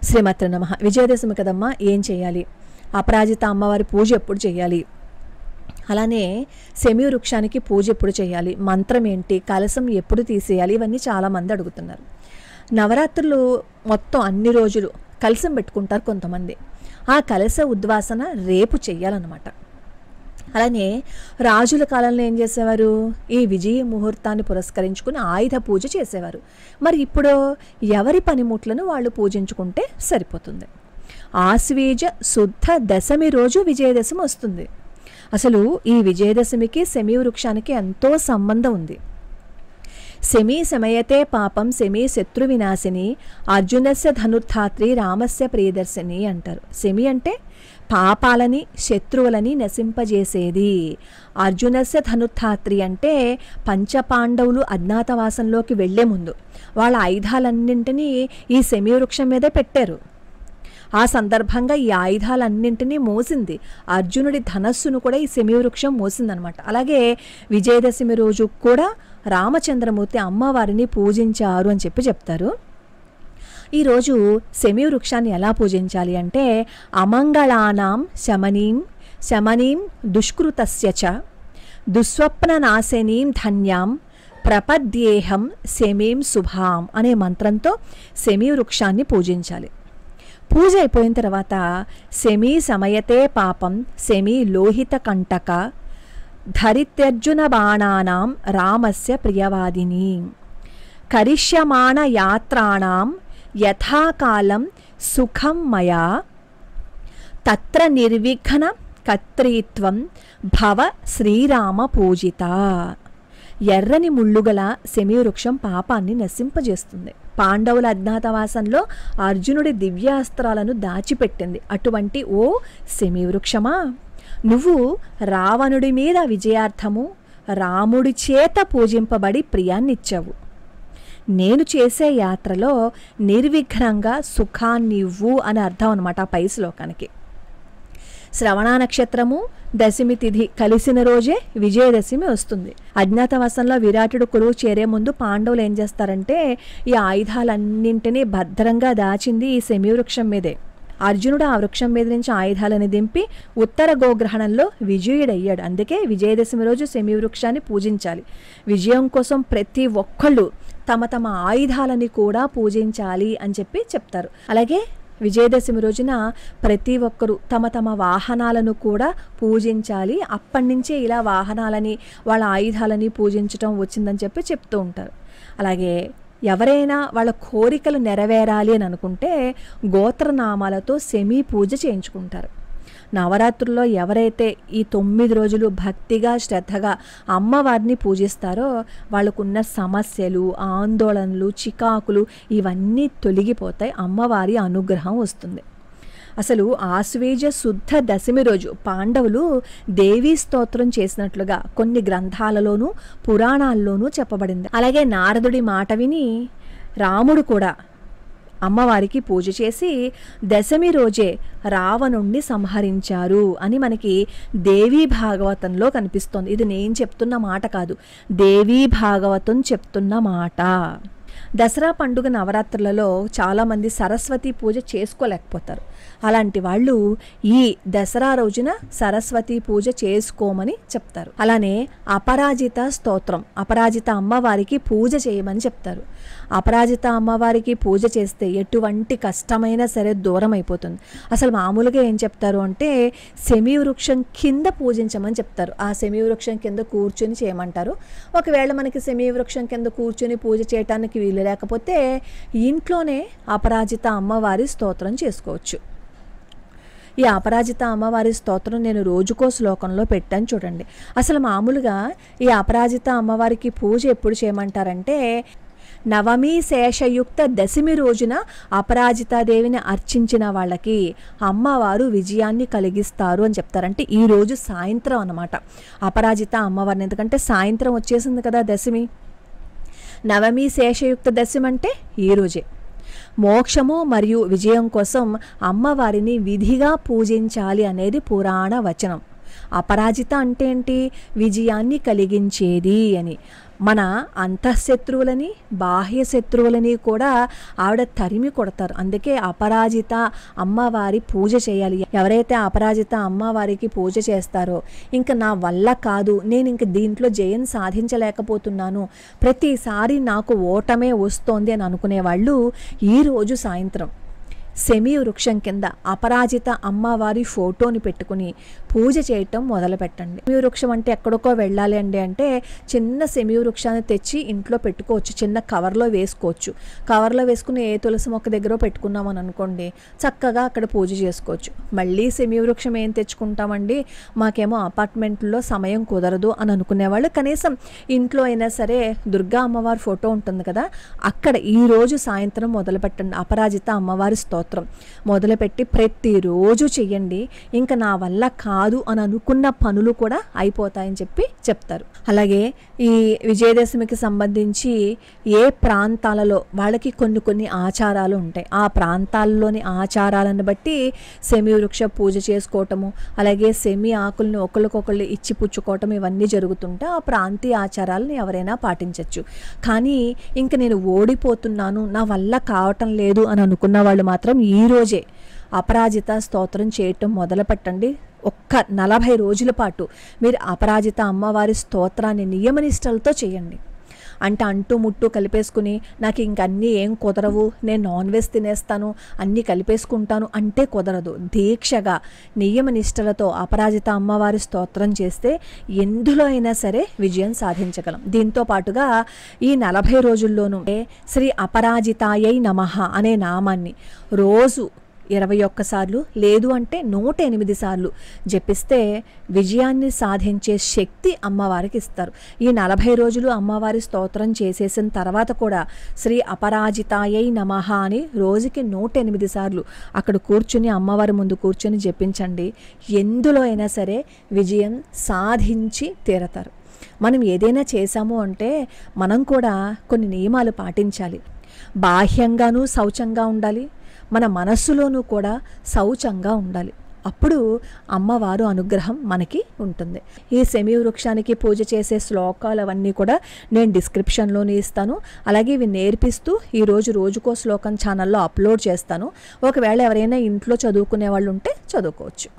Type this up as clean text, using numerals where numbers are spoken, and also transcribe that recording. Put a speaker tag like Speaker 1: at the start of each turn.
Speaker 1: శ్రీమాత్రే నమః. విజయదశమి కదమ్మా, ఏం చేయాలి? అపరాజిత అమ్మవారి పూజ ఎప్పుడు చేయాలి? అలానే శమీ వృక్షానికి పూజ ఎప్పుడు చేయాలి? మంత్రం ఏంటి? కలశం ఎప్పుడు తీసేయాలి? ఇవన్నీ చాలామంది అడుగుతున్నారు. నవరాత్రులు మొత్తం అన్ని రోజులు కలశం పెట్టుకుంటారు కొంతమంది. ఆ కలశ ఉద్వాసన రేపు చెయ్యాలన్నమాట. అలానే రాజుల కాలంలో ఏం చేసేవారు? ఈ విజయ ముహూర్తాన్ని పురస్కరించుకుని ఆయుధ పూజ చేసేవారు. మరి ఇప్పుడు ఎవరి పనిముట్లను వాళ్ళు పూజించుకుంటే సరిపోతుంది. ఆశ్వేజ శుద్ధ దశమి రోజు విజయదశమి వస్తుంది. అసలు ఈ విజయదశమికి శమీ వృక్షానికి ఎంతో సంబంధం ఉంది. శమీ శమయతే పాపం శమీ శత్రు వినాశిని అర్జునస్య ధనుర్ధాత్రి రామస్య ప్రియదర్శిని అంటారు. శమి అంటే పాపాలని శత్రువులని నశింపజేసేది. అర్జునస్య ధనుర్ధాత్రి అంటే పంచపాండవులు అజ్ఞాతవాసంలోకి వెళ్లే ముందు వాళ్ళ ఆయుధాలన్నింటినీ ఈ శమీ వృక్షం మీదే పెట్టారు. ఆ సందర్భంగా ఈ ఆయుధాలన్నింటినీ మోసింది. అర్జునుడి ధనస్సును కూడా ఈ శమీ వృక్షం మోసిందనమాట. అలాగే విజయదశమి రోజు కూడా రామచంద్రమూర్తి అమ్మవారిని పూజించారు అని చెప్తారు. ఈరోజు శమీ వృక్షాన్ని ఎలా పూజించాలి అంటే అమంగళానాం శమనీం దుష్కృతస్య చ దుస్వప్ననాశనీం ధన్యాం ప్రపద్యేహం శమీం శుభాం అనే మంత్రంతో శమీ వృక్షాన్ని పూజించాలి. పూజ అయిపోయిన తర్వాత శమీ సమయతే పాపం శమీ లోహిత కంటక ధరిత్యర్జున బాణానాం రామస్య ప్రియవాదిని కరిష్యమాణ యాత్రాణం యథాకాలం సుఖం మయా తత్ర నిర్విఘ్న కర్తృత్వం భవ శ్రీరామ పూజిత. ఎర్రని ముళ్ళుగల శమీ వృక్షం పాపాన్ని నశింపజేస్తుంది. పాండవుల అజ్ఞాతవాసంలో అర్జునుడి దివ్యాస్త్రాలను దాచిపెట్టింది. అటువంటి ఓ శమీ వృక్షమా, నువ్వు రావణుడి మీద విజయార్థము రాముడి చేత పూజింపబడి ప్రియాన్నిచ్చావు. నేను చేసే యాత్రలో నిర్విఘ్నంగా సుఖాన్నివ్వు అని అర్థం అనమాట పై శ్లోకానికి. శ్రవణ నక్షత్రము దశమి తిథి కలిసిన రోజే విజయదశమి వస్తుంది. అజ్ఞాతవాసంలో విరాటుడు కొలువు చేరే ముందు పాండవులు ఏం చేస్తారంటే ఈ ఆయుధాలన్నింటినీ భద్రంగా దాచింది ఈ శమీ వృక్షం మీదే. అర్జునుడు ఆ వృక్షం మీద నుంచి ఆయుధాలను దింపి ఉత్తర గోగ్రహణంలో విజయుడయ్యాడు. అందుకే విజయదశమి రోజు శమీ వృక్షాన్ని పూజించాలి. విజయం కోసం ప్రతి ఒక్కళ్ళు తమ తమ ఆయుధాలని కూడా పూజించాలి అని చెప్తారు. అలాగే విజయదశమి రోజున ప్రతి ఒక్కరూ తమ తమ వాహనాలను కూడా పూజించాలి. అప్పటి నుంచే ఇలా వాహనాలని వాళ్ళ ఆయుధాలని పూజించడం వచ్చిందని చెప్తూ ఉంటారు. అలాగే ఎవరైనా వాళ్ళ కోరికలు నెరవేరాలి అని అనుకుంటే గోత్రనామాలతో శమీ పూజ చేయించుకుంటారు. నవరాత్రుల్లో ఎవరైతే ఈ 9 రోజులు భక్తిగా శ్రద్ధగా అమ్మవారిని పూజిస్తారో వాళ్ళకున్న సమస్యలు ఆందోళనలు చికాకులు ఇవన్నీ తొలగిపోతాయి. అమ్మవారి అనుగ్రహం వస్తుంది. అసలు ఆశ్వేజ శుద్ధ దశమి రోజు పాండవులు దేవీ స్తోత్రం చేసినట్లుగా కొన్ని గ్రంథాలలోనూ పురాణాల్లోనూ చెప్పబడింది. అలాగే నారదుడి మాట విని రాముడు కూడా అమ్మవారికి పూజ చేసి దశమి రోజే రావణుణ్ణి సంహరించారు అని మనకి దేవీ భాగవతంలో కనిపిస్తోంది. ఇది నేను చెప్తున్న మాట కాదు, దేవీ భాగవతం చెప్తున్న మాట. దసరా పండుగ నవరాత్రులలో చాలామంది సరస్వతి పూజ చేసుకోలేకపోతారు. అలాంటి వాళ్ళు ఈ దసరా రోజున సరస్వతి పూజ చేసుకోమని చెప్తారు. అలానే అపరాజిత స్తోత్రం, అపరాజిత అమ్మవారికి పూజ చేయమని చెప్తారు. అపరాజిత అమ్మవారికి పూజ చేస్తే ఎటువంటి కష్టమైనా సరే దూరం అయిపోతుంది. అసలు మామూలుగా ఏం చెప్తారు అంటే శమీ వృక్షం కింద పూజించమని చెప్తారు. ఆ శమీ వృక్షం కింద కూర్చొని చేయమంటారు. ఒకవేళ మనకి శమీ వృక్షం కింద కూర్చొని పూజ చేయటానికి వీలు లేకపోతే ఇంట్లోనే అపరాజిత అమ్మవారి స్తోత్రం చేసుకోవచ్చు. ఈ అపరాజిత అమ్మవారి స్తోత్రం నేను రోజుకో శ్లోకంలో పెట్టాను చూడండి. అసలు మామూలుగా ఈ అపరాజిత అమ్మవారికి పూజ ఎప్పుడు చేయమంటారంటే నవమి శేషయుక్త దశమి రోజున అపరాజితాదేవిని అర్చించిన వాళ్ళకి అమ్మవారు విజయాన్ని కలిగిస్తారు అని చెప్తారంటే ఈ రోజు సాయంత్రం అన్నమాట అపరాజిత అమ్మవారిని. ఎందుకంటే సాయంత్రం వచ్చేసింది కదా దశమి. నవమి శేషయుక్త దశమి అంటే ఈ రోజే. మోక్షము మరియు విజయం కోసం అమ్మవారిని విధిగా పూజించాలి అనేది పురాణ వచనం. అపరాజిత అంటే ఏంటి? విజయాన్ని కలిగించేది అని. మన అంతఃశత్రువులని బాహ్య శత్రువులని కూడా ఆవిడ తరిమి కొడతారు. అందుకే అపరాజిత అమ్మవారి పూజ చేయాలి. ఎవరైతే అపరాజిత అమ్మవారికి పూజ చేస్తారో, ఇంకా నా వల్ల కాదు, నేను ఇంక దీంట్లో జయం సాధించలేకపోతున్నాను, ప్రతిసారి నాకు ఓటమే వస్తోంది అని అనుకునే వాళ్ళు ఈరోజు సాయంత్రం సెమీ వృక్షం కింద అపరాజిత అమ్మవారి ఫోటోని పెట్టుకుని పూజ చేయటం మొదలు పెట్టండి. సెమీ వృక్షం అంటే ఎక్కడికో వెళ్ళాలి అండి అంటే చిన్న సెమీ వృక్షాన్ని తెచ్చి ఇంట్లో పెట్టుకోవచ్చు, చిన్న కవర్లో వేసుకోవచ్చు. కవర్లో వేసుకుని ఏ తులసి మొక్క దగ్గర పెట్టుకున్నామని అనుకోండి, చక్కగా అక్కడ పూజ చేసుకోవచ్చు. మళ్ళీ సెమీ వృక్షం ఏం తెచ్చుకుంటామండి, మాకేమో అపార్ట్మెంట్లో సమయం కుదరదు అని అనుకునేవాళ్ళు కనీసం ఇంట్లో అయినా సరే దుర్గా అమ్మవారి ఫోటో ఉంటుంది కదా, అక్కడ ఈరోజు సాయంత్రం మొదలు పెట్టండి. అపరాజిత అమ్మవారి స్తోత్రం మొదలుపెట్టి ప్రతిరోజు చెయ్యండి. ఇంకా నా వల్ల కాదు అని అనుకున్న పనులు కూడా అయిపోతాయని చెప్తారు. అలాగే ఈ విజయదశమికి సంబంధించి ఏ ప్రాంతాలలో వాళ్ళకి కొన్ని ఆచారాలు ఉంటాయి. ఆ ప్రాంతాల్లోని ఆచారాలను బట్టి సెమీ వృక్ష పూజ చేసుకోవటము, అలాగే సెమీ ఆకుల్ని ఒకళ్ళకొకళ్ళు ఇచ్చి పుచ్చుకోవటం, ఇవన్నీ జరుగుతుంటే ఆ ప్రాంతీయ ఆచారాలను ఎవరైనా పాటించవచ్చు. కానీ ఇంక నేను ఓడిపోతున్నాను, నా వల్ల కావటం లేదు అని అనుకున్న వాళ్ళు మాత్రం ఈరోజే అపరాజిత స్తోత్రం చేయటం మొదలుపెట్టండి. ఒక్క 40 రోజుల పాటు మీరు అపరాజిత అమ్మవారి స్తోత్రాన్ని నియమనిష్టలతో చేయండి. అంటే అంటూ ముట్టు కలిపేసుకుని నాకు ఇంక అన్నీ ఏం కుదరవు, నేను నాన్ వెజ్ తినేస్తాను, అన్నీ కలిపేసుకుంటాను అంటే కుదరదు. దీక్షగా నియమనిష్టలతో అపరాజిత అమ్మవారి స్తోత్రం చేస్తే ఎందులో అయినా సరే విజయం సాధించగలం. దీంతో పాటుగా ఈ 40 రోజుల్లోనూ శ్రీ అపరాజితాయై నమః అనే నామాన్ని రోజు 21 సార్లు లేదు అంటే 108 సార్లు జపిస్తే విజయాన్ని సాధించే శక్తి అమ్మవారికి ఇస్తారు. ఈ 40 రోజులు అమ్మవారి స్తోత్రం చేసేసిన తర్వాత కూడా శ్రీ అపరాజితాయై నమః అని రోజుకి 108 సార్లు అక్కడ కూర్చుని అమ్మవారి ముందు కూర్చొని జపించండి. ఎందులో అయినా సరే విజయం సాధించి తీరతారు. మనం ఏదైనా చేశాము అంటే మనం కూడా కొన్ని నియమాలు పాటించాలి. బాహ్యంగానూ శౌచంగా ఉండాలి, మన మనస్సులోనూ కూడా శౌచంగా ఉండాలి. అప్పుడు అమ్మవారు అనుగ్రహం మనకి ఉంటుంది. ఈ సెమీ వృక్షానికి పూజ చేసే శ్లోకాలు అవన్నీ కూడా నేను డిస్క్రిప్షన్లోనే ఇస్తాను. అలాగే ఇవి నేర్పిస్తూ రోజుకో శ్లోకం ఛానల్లో అప్లోడ్ చేస్తాను. ఒకవేళ ఎవరైనా ఇంట్లో చదువుకునే వాళ్ళు ఉంటే చదువుకోవచ్చు.